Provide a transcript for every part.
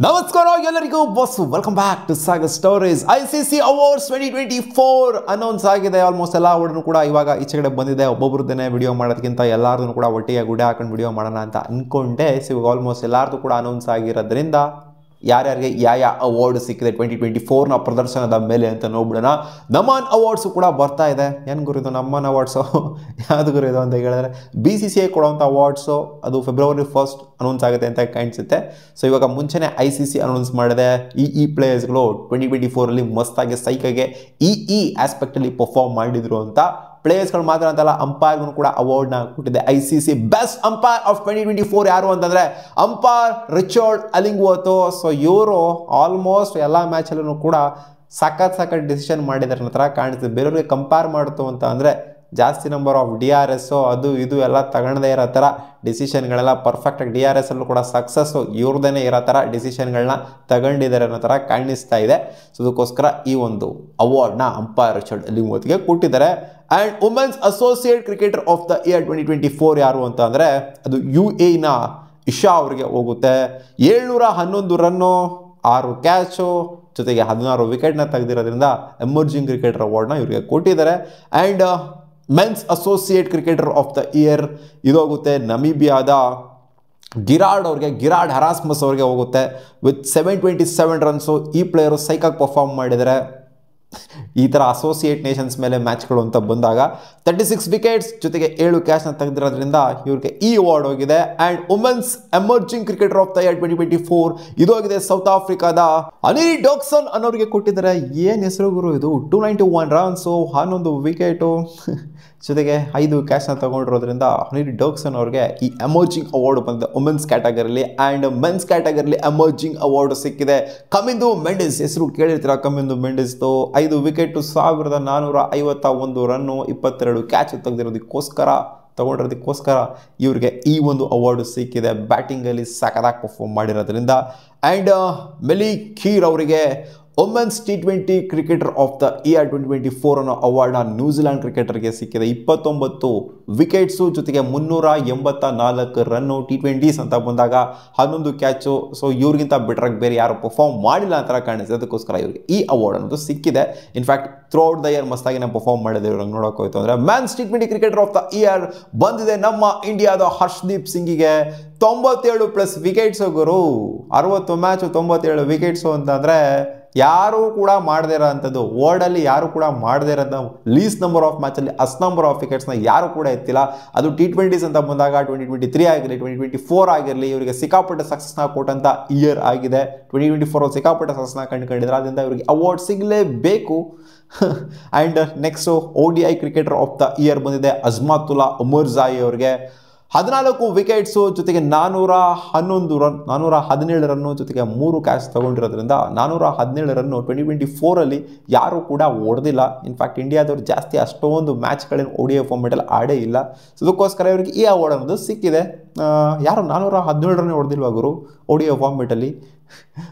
ನಮಸ್ಕಾರ ಎಲ್ಲರಿಗೂ boss welcome back to Sagar stories. ICC awards 2024 announce ಆಗಿದೆ. ಆಲ್ಮೋಸ್ಟ್ ಎಲ್ಲ ಅವಾರ್ಡ್ನು ಕೂಡ ಇವಾಗ ಈಚೆ ಕಡೆ ಬಂದಿದೆ. ಒಬ್ಬೊಬ್ರದ್ದೇನೆ ವಿಡಿಯೋ ಮಾಡೋದಕ್ಕಿಂತ ಎಲ್ಲಾರ್ದು ಕೂಡ ಒಟ್ಟಿಗೆ ಗುಡಿ ಹಾಕೊಂಡು ವಿಡಿಯೋ ಮಾಡೋಣ ಅಂತ ಅನ್ಕೊಂಡೆ. ಸೊ ಇವಾಗ ಆಲ್ಮೋಸ್ಟ್ ಎಲ್ಲಾರ್ದು ಕೂಡ ಅನೌನ್ಸ್ ಆಗಿರೋದ್ರಿಂದ ಯಾರ್ಯಾರಿಗೆ ಯಾವ ಅವಾರ್ಡ್ ಸಿಕ್ಕಿದೆ 2024ನ ಪ್ರದರ್ಶನದ ಮೇಲೆ ಅಂತ ನೋಡ್ಬಿಡೋಣ. ನಮನ್ ಅವಾರ್ಡ್ಸು ಕೂಡ ಬರ್ತಾ ಇದೆ. ಏನು ಗುರು ಇದು ನಮನ್ ಅವಾರ್ಡ್ಸು ಯಾವುದು ಗುರು ಇದು ಅಂತ ಹೇಳಿದ್ರೆ BCCI ಕೊಡುವಂಥ ಅವಾರ್ಡ್ಸು ಅದು February 1st ಅನೌನ್ಸ್ ಆಗುತ್ತೆ ಅಂತ ಕಾಣಿಸುತ್ತೆ. ಸೊ ಇವಾಗ ಮುಂಚೆನೇ ICC ಅನೌನ್ಸ್ ಮಾಡಿದೆ ಈ ಪ್ಲೇಯರ್ಸ್ಗಳು 2024ಅಲ್ಲಿ ಮಸ್ತಾಗಿ ಸೈಕಾಗೆ ಈ ಆಸ್ಪೆಕ್ಟಲ್ಲಿ ಪರ್ಫಾರ್ಮ್ ಮಾಡಿದ್ರು ಅಂತ. ಪ್ಲೇಯರ್ಸ್ಗಳು ಮಾತ್ರ ಅಂತಲ್ಲ, ಅಂಪೈರ್ಗೂ ಕೂಡ ಅವಾರ್ಡ್ನ ಕೊಟ್ಟಿದೆ. ICC ಬೆಸ್ಟ್ ಅಂಪೈರ್ ಆಫ್ 2024 ಯಾರು ಅಂತಂದರೆ ಅಂಪೈರ್ ರಿಚರ್ಡ್ ಅಲಿಂಗ್ವರ್ತ್. ಸೊ ಇವರು ಆಲ್ಮೋಸ್ಟ್ ಎಲ್ಲ ಮ್ಯಾಚಲ್ಲೂ ಕೂಡ ಸಖತ್ ಡಿಸಿಷನ್ ಮಾಡಿದ್ದಾರೆ ಅನ್ನೋ ಥರ ಕಾಣಿಸ್ತದೆ. ಬೇರೆಯವ್ರಿಗೆ ಕಂಪೇರ್ ಮಾಡ್ತು ಅಂತ ಅಂದರೆ ಜಾಸ್ತಿ ನಂಬರ್ ಆಫ್ DRS ಅದು ಇದು ಎಲ್ಲ ತಗೊಳ್ಳದೇ ಇರೋ ಥರ ಡಿಸಿಷನ್ಗಳೆಲ್ಲ ಪರ್ಫೆಕ್ಟಾಗಿ DRS ಅಲ್ಲೂ ಕೂಡ ಸಕ್ಸಸ್ಸು ಇವ್ರದೇ ಇರೋ ಥರ ಡಿಸಿಷನ್ಗಳನ್ನ ತಗೊಂಡಿದ್ದಾರೆ ಅನ್ನೋ ಥರ ಕಾಣಿಸ್ತಾ ಇದೆ. ಸೊ ಅದಕ್ಕೋಸ್ಕರ ಈ ಒಂದು ಅವಾರ್ಡ್ನ ಅಂಪೈರ್ ರಿಚರ್ಡ್ ಅಲಿಂಗ್ವರ್ತ್ಗೆ ಕೊಟ್ಟಿದ್ದಾರೆ. And women's associate cricketer of the year 2024 ಯಾರು ಅಂತ ಅಂದರೆ ಅದು UAEನ ಇಶಾ ಅವರಿಗೆ ಹೋಗುತ್ತೆ. 711 ರನ್ನು, 6 ಕ್ಯಾಚು ಜೊತೆಗೆ 16 ವಿಕೆಟ್ನ ತೆಗೆದಿರೋದ್ರಿಂದ ಎಮರ್ಜಿಂಗ್ ಕ್ರಿಕೆಟರ್ ಅವಾರ್ಡ್ನ ಇವರಿಗೆ ಕೊಟ್ಟಿದ್ದಾರೆ. And men's associate cricketer of the year ಇದು ಹೋಗುತ್ತೆ ನಮೀಬಿಯಾದ ಗಿರಾಡ್ ಹರಾಸ್ಮಸ್ ಅವ್ರಿಗೆ ಹೋಗುತ್ತೆ ವಿತ್ 727 ರನ್ಸು. ಈ ಪ್ಲೇಯರು ಸೈಕಾಗಿ ಪರ್ಫಾರ್ಮ್ ಮಾಡಿದ್ದಾರೆ. ಈ ಥರ ಅಸೋಸಿಯೇಟ್ ನೇಷನ್ಸ್ ಮೇಲೆ ಮ್ಯಾಚ್ಗಳು ಅಂತ ಬಂದಾಗ 36 ವಿಕೆಟ್ಸ್ ಜೊತೆಗೆ 7 ಕ್ಯಾಚ್ನ ತೆಗೆದಿರೋದ್ರಿಂದ ಇವ್ರಿಗೆ ಈ ಅವಾರ್ಡ್ ಹೋಗಿದೆ. And women's emerging cricketer of the year 2024 ಇದು ಹೋಗಿದೆ ಸೌತ್ ಆಫ್ರಿಕಾದ ಅನಿರಿ ಡಾಕ್ಸನ್ ಅನ್ನೋರಿಗೆ ಕೊಟ್ಟಿದ್ದಾರೆ. ಏನು ಹೆಸರು ಗುರು ಇದು, 291 ರನ್ಸು, 11 ವಿಕೆಟು ಜೊತೆಗೆ 5 ಕ್ಯಾಚ್ನ ತಗೊಂಡಿರೋದ್ರಿಂದ ಅನಿರಿ ಡಾಕ್ಸನ್ ಅವ್ರಿಗೆ ಈ ಎಮರ್ಜಿಂಗ್ ಅವಾರ್ಡ್ ಬಂದಿದೆ ವುಮೆನ್ಸ್ ಕ್ಯಾಟಗರಿಲಿ. ಆ್ಯಂಡ್ ಮೆನ್ಸ್ ಕ್ಯಾಟಗರಿಲಿ ಎಮರ್ಜಿಂಗ್ ಅವಾರ್ಡ್ ಸಿಕ್ಕಿದೆ ಕಮಿಂದು ಮೆಂಡಿಸ್. ಹೆಸರು ಕೇಳಿರ್ತೀರ ಕಮಿಂದು ಮೆಂಡಿಸ್ದು. 5 ವಿಕೆಟು, 1451 ರನ್ನು, 22 ಕ್ಯಾಚ್ ತೆಗೆದಿರೋದಕ್ಕೋಸ್ಕರ ಇವ್ರಿಗೆ ಈ ಒಂದು ಅವಾರ್ಡು ಸಿಕ್ಕಿದೆ. ಬ್ಯಾಟಿಂಗಲ್ಲಿ ಸಖತ್ತಾಗಿ ಪರ್ಫಾರ್ಮ್ ಮಾಡಿರೋದ್ರಿಂದ. ಆ್ಯಂಡ್ ಮೆಲಿ ಖೀರ್ ಅವರಿಗೆ women's T20 cricketer of the year 2024 ಅನ್ನೋ ಅವಾರ್ಡ್ನ ನ್ಯೂಜಿಲೆಂಡ್ ಕ್ರಿಕೆಟರ್ಗೆ ಸಿಕ್ಕಿದೆ. 29 ವಿಕೆಟ್ಸು ಜೊತೆಗೆ 384 ರನ್ನು. T20s ಅಂತ ಬಂದಾಗ 11 ಕ್ಯಾಚು. ಸೊ ಇವ್ರಿಗಿಂತ ಬೆಟರಾಗಿ ಬೇರೆ ಯಾರು ಪರ್ಫಾರ್ಮ್ ಮಾಡಿಲ್ಲ ಅಂತ ಕಾಣಿಸ್ತದೆ. ಅದಕ್ಕೋಸ್ಕರ ಇವ್ರಿಗೆ ಈ ಅವಾರ್ಡ್ ಅನ್ನೋದು ಸಿಕ್ಕಿದೆ. In fact throughout the year ಮಸ್ತಾಗಿನೇ ಪರ್ಫಾರ್ಮ್ ಮಾಡಿದೆ ಇವ್ರಿಗೆ ನೋಡೋಕೆ ಹೋಯ್ತು ಅಂದರೆ. Men's T20 cricketer of the year ಬಂದಿದೆ ನಮ್ಮ ಇಂಡಿಯಾದ ಹರ್ಷದೀಪ್ ಸಿಂಗಿಗೆ. 97+ ವಿಕೆಟ್ಸು ಗುರು. 60 ಮ್ಯಾಚು 97 ವಿಕೆಟ್ಸು ಅಂತಂದರೆ ಯಾರೂ ಕೂಡ ಮಾಡದೇ ಇರೋಂಥದ್ದು, ವರ್ಲ್ಡಲ್ಲಿ ಯಾರು ಕೂಡ ಮಾಡದೇ ಇರೋಂಥ ಲೀಸ್ಟ್ ನಂಬರ್ ಆಫ್ ಮ್ಯಾಚಲ್ಲಿ ಅಷ್ಟು ನಂಬರ್ ಆಫ್ ವಿಕೆಟ್ಸ್ನ ಯಾರು ಕೂಡ ಎತ್ತಿಲ್ಲ. ಅದು T20s ಅಂತ ಬಂದಾಗ 2023 ಆಗಿರಲಿ 2024 ಆಗಿರಲಿ ಇವರಿಗೆ ಸಿಕ್ಕಾಪಟ್ಟೆ ಸಕ್ಸಸ್ನ ಕೊಟ್ಟಂಥ ಇಯರ್ ಆಗಿದೆ. 2024 ಸಿಕ್ಕಾಪಟ್ಟೆ ಸಕ್ಸಸ್ನ ಕಂಡುಕೊಂಡಿದ್ದಾರೆ. ಅದರಿಂದ ಇವರಿಗೆ ಅವಾರ್ಡ್ ಸಿಗಲೇಬೇಕು. And next ODI cricketer of the year ಬಂದಿದೆ ಅಜ್ಮಾತುಲ್ಲಾ ಉಮರ್ಜಾಯಿ ಅವ್ರಿಗೆ. 14 ವಿಕೆಟ್ಸು ಜೊತೆಗೆ 417 ರನ್ನು ಜೊತೆಗೆ 3 ಕ್ಯಾಚ್ ತಗೊಂಡಿರೋದ್ರಿಂದ 417 ರನ್ನು 2024ಅಲ್ಲಿ ಯಾರೂ ಕೂಡ ಹೊಡೆದಿಲ್ಲ. ಇನ್ಫ್ಯಾಕ್ಟ್ ಇಂಡಿಯಾದವ್ರು ಜಾಸ್ತಿ ಅಷ್ಟೊಂದು ಮ್ಯಾಚ್ಗಳೇನು ODI ಫಾರ್ಮೆಟಲ್ಲಿ ಆಡೇ ಇಲ್ಲ. ಸೊ ಅದಕ್ಕೋಸ್ಕರ ಇವರಿಗೆ ಈ ಅವಾರ್ಡ್ ಅನ್ನೋದು ಸಿಕ್ಕಿದೆ. ಯಾರು 417 ರನ್ನೇ ಹೊಡೆದಿಲ್ವಾ ಗುರು ODI ಫಾರ್ಮೆಟಲ್ಲಿ?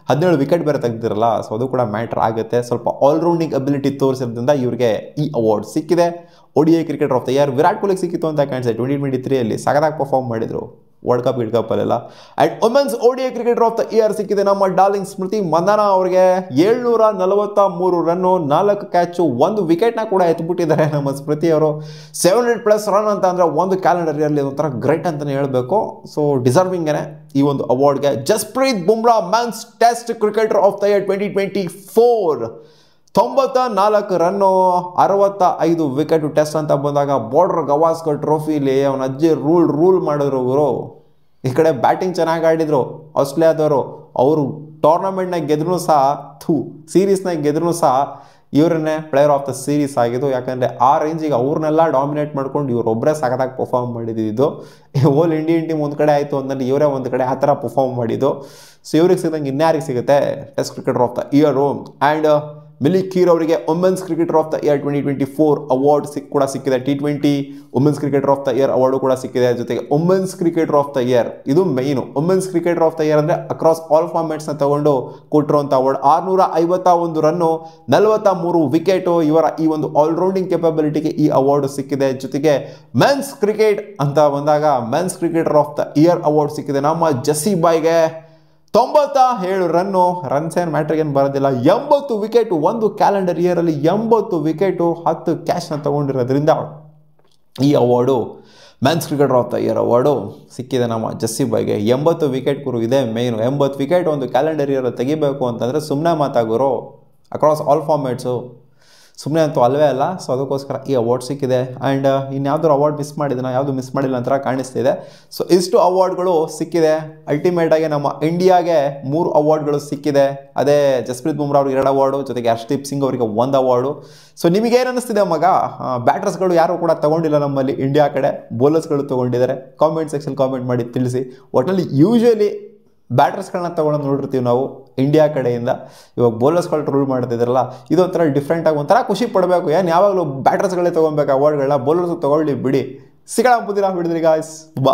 17 ವಿಕೆಟ್ ಬೇರೆ ತೆಗೆದಿರಲ್ಲ. ಸೊ ಅದು ಕೂಡ ಮ್ಯಾಟ್ರ್ ಆಗುತ್ತೆ. ಸ್ವಲ್ಪ ಆಲ್ರೌಂಡಿಂಗ್ ಅಬಿಲಿಟಿ ತೋರಿಸಿರೋದ್ರಿಂದ ಇವರಿಗೆ ಈ ಅವಾರ್ಡ್ ಸಿಕ್ಕಿದೆ. ODI cricketer of the year Virat ಕೊಹ್ಲಿಗೆ ಸಿಕ್ಕಿತ್ತು ಅಂತ ಕಾಣಿಸುತ್ತೆ. 2023ಅಲ್ಲಿ ಸಖತ್ತಾಗಿ ಪರ್ಫಾರ್ಮ್ ಮಾಡಿದರು ವರ್ಲ್ಡ್ ಕಪ್ ಅಲ್ಲೆಲ್ಲ. And women's ODI cricketer of the year ಸಿಕ್ಕಿದೆ ನಮ್ಮ ಡಾರ್ಲಿಂಗ್ ಸ್ಮೃತಿ ಮಂದನಾ ಅವರಿಗೆ. 743 ರನ್ನು, 4 ಕ್ಯಾಚು, 1 ವಿಕೆಟ್ನ ಕೂಡ ಎತ್ಬಿಟ್ಟಿದ್ದಾರೆ ನಮ್ಮ ಸ್ಮೃತಿ ಅವರು. 700+ ರನ್ ಅಂತ ಅಂದರೆ ಒಂದು ಕ್ಯಾಲೆಂಡರ್ ಇಯರ್ಲಿ ಒಂಥರ ಗ್ರೇಟ್ ಅಂತಲೇ ಹೇಳಬೇಕು. ಸೊ ಡಿಸರ್ವಿಂಗೇ ಈ ಒಂದು ಅವಾರ್ಡ್ಗೆ. Jasprit Bumrah men's test cricketer of the year 2024 94 run, 65 wicket. Test ಅಂತ ಬಂದಾಗ ಬಾರ್ಡರ್ ಗವಾಸ್ಕರ್ ಟ್ರೋಫಿಲಿ ಅವನ ಅಜ್ಜಿ ರೂಲ್ ಮಾಡಿದ್ರು ಗುರು. ಈ ಕಡೆ ಬ್ಯಾಟಿಂಗ್ ಚೆನ್ನಾಗಿ ಆಡಿದ್ರು ಆಸ್ಟ್ರೇಲಿಯಾದವರು. ಅವರು ಟೂರ್ನಮೆಂಟ್ನಾಗ ಗೆದ್ರೂ ಸಹ ಸೀರೀಸ್ನಾಗ ಗೆದ್ರೂ ಸಹ ಇವರನ್ನೇ ಪ್ಲೇಯರ್ ಆಫ್ ದ ಸೀರೀಸ್ ಆಗಿದ್ದು. ಯಾಕಂದರೆ ಆ ರೇಂಜಿಗೆ ಅವ್ರನ್ನೆಲ್ಲ ಡಾಮಿನೇಟ್ ಮಾಡ್ಕೊಂಡು ಇವರೊಬ್ಬರೇ ಸಖತ್ತಾಗಿ ಪರ್ಫಾರ್ಮ್ ಮಾಡಿದ್ದು. ಹೋಲ್ ಇಂಡಿಯನ್ ಟೀಮ್ ಒಂದು ಕಡೆ ಆಯಿತು ಅಂದರೆ ಇವರೇ ಒಂದು ಕಡೆ ಆ ಥರ ಪರ್ಫಾರ್ಮ್ ಮಾಡಿದ್ದು. ಸೊ ಇವ್ರಿಗೆ ಸಿಗದಂಗೆ ಇನ್ಯಾರಿಗೆ ಸಿಗುತ್ತೆ test cricketer of the year. And Melie Kerr ಅವರಿಗೆ women's cricketer of the year 2024 award ಕೂಡ ಸಿಕ್ಕಿದೆ. T20 women's cricketer of the year award ಕೂಡ ಸಿಕ್ಕಿದೆ. ಜೊತೆಗೆ women's cricketer of the year ಇದು main. Women's cricketer of the year ಅಂದರೆ across all ಫಾರ್ಮ್ಯಾಟ್ಸ್ನ ತಗೊಂಡು ಕೊಟ್ಟಿರುವಂಥ ಅವಾರ್ಡ್. 651 run, 43 wicket. ಇವರ ಈ ಒಂದು ಆಲ್ರೌಂಡಿಂಗ್ ಕೆಪಬಿಲಿಟಿಗೆ ಈ ಅವಾರ್ಡು ಸಿಕ್ಕಿದೆ. ಜೊತೆಗೆ ಮೆನ್ಸ್ ಕ್ರಿಕೆಟ್ ಅಂತ ಬಂದಾಗ men's cricketer of the year award ಸಿಕ್ಕಿದೆ ನಮ್ಮ ಜಸ್ಸಿ ಬಾಯ್ಗೆ. 97 ರನ್ಸ್ ಏನು ಮ್ಯಾಟ್ರಿಗೆ ಏನು ಬರೋದಿಲ್ಲ. 80 ವಿಕೆಟು ಒಂದು ಕ್ಯಾಲೆಂಡರ್ ಇಯರಲ್ಲಿ 80 ವಿಕೆಟು 10 ಕ್ಯಾಚ್ನ ತೊಗೊಂಡಿರೋದ್ರಿಂದ ಈ award men's cricketer of the year award ಸಿಕ್ಕಿದೆ ನಮ್ಮ ಜಸ್ಸಿ ಬಾಯ್ಗೆ. 80 ವಿಕೆಟ್ ಗುರು, ಇದೆ ಮೇಯ್ನು. 80 ವಿಕೆಟ್ ಒಂದು ಕ್ಯಾಲೆಂಡರ್ ಇಯರ್ ತೆಗಿಬೇಕು ಅಂತಂದರೆ ಸುಮ್ಮನೆ ಮಾತಾಗೋರು ಅಕ್ರಾಸ್ ಆಲ್ ಫಾರ್ಮೇಟ್ಸು, ಸುಮ್ಮನೆ ಅಂತೂ ಅಲ್ವೇ ಅಲ್ಲ. ಸೊ ಅದಕ್ಕೋಸ್ಕರ ಈ ಅವಾರ್ಡ್ ಸಿಕ್ಕಿದೆ. ಆ್ಯಂಡ್ ಇನ್ಯಾವುದಾದ್ರು ಅವಾರ್ಡ್ ಮಿಸ್ ಮಾಡಿದೆ, ಯಾವುದು ಮಿಸ್ ಮಾಡಿಲ್ಲ ಅಂತ ಕಾಣಿಸ್ತಿದೆ. ಸೊ ಇಷ್ಟು ಅವಾರ್ಡ್ಗಳು ಸಿಕ್ಕಿದೆ. ಅಲ್ಟಿಮೇಟಾಗಿ ನಮ್ಮ ಇಂಡಿಯಾಗೆ 3 ಅವಾರ್ಡ್ಗಳು ಸಿಕ್ಕಿದೆ. ಅದೇ ಜಸ್ಪ್ರೀತ್ ಬುಮ್ರಾ ಅವ್ರಿಗೆ 2 ಅವಾರ್ಡು, ಜೊತೆಗೆ ಹರ್ಷದೀಪ್ ಸಿಂಗ್ ಅವರಿಗೆ 1 ಅವಾರ್ಡು. ಸೊ ನಿಮಗೇನು ಅನ್ನಿಸ್ತಿದೆ ಮಗ? ಬ್ಯಾಟರ್ಸ್ಗಳು ಯಾರು ಕೂಡ ತೊಗೊಂಡಿಲ್ಲ ನಮ್ಮಲ್ಲಿ, ಇಂಡಿಯಾ ಕಡೆ ಬೌಲರ್ಸ್ಗಳು ತೊಗೊಂಡಿದ್ದಾರೆ. ಕಾಮೆಂಟ್ ಸೆಕ್ಷನ್ ಕಾಮೆಂಟ್ ಮಾಡಿ ತಿಳಿಸಿ. ಒಟ್ಟಲ್ಲಿ ಯೂಶ್ವಲಿ ಬ್ಯಾಟರ್ಸ್ಗಳನ್ನ ತೊಗೊಳೋದು ನೋಡಿರ್ತೀವಿ ನಾವು ಇಂಡಿಯಾ ಕಡೆಯಿಂದ. ಇವಾಗ ಬೌಲರ್ಸ್ಗಳು ರೂಲ್ ಮಾಡ್ತಿದ್ರಲ್ಲ, ಇದೊಂಥರ ಡಿಫ್ರೆಂಟಾಗಿ ಒಂಥರ ಖುಷಿ ಪಡಬೇಕು. ಏನು ಯಾವಾಗಲೂ ಬ್ಯಾಟರ್ಸ್ಗಳೇ ತೊಗೊಬೇಕು ಅವಾರ್ಡ್ಗಳನ್ನ, ಬೌಲರ್ಸ್ ತೊಗೊಳ್ಳಿ ಬಿಡಿ. ಸಿಗೋಣ ಬುದ್ದಿರ ಬಿಡಿದ್ರಿ ಗಾಯ್ಸ್, ಬಾ.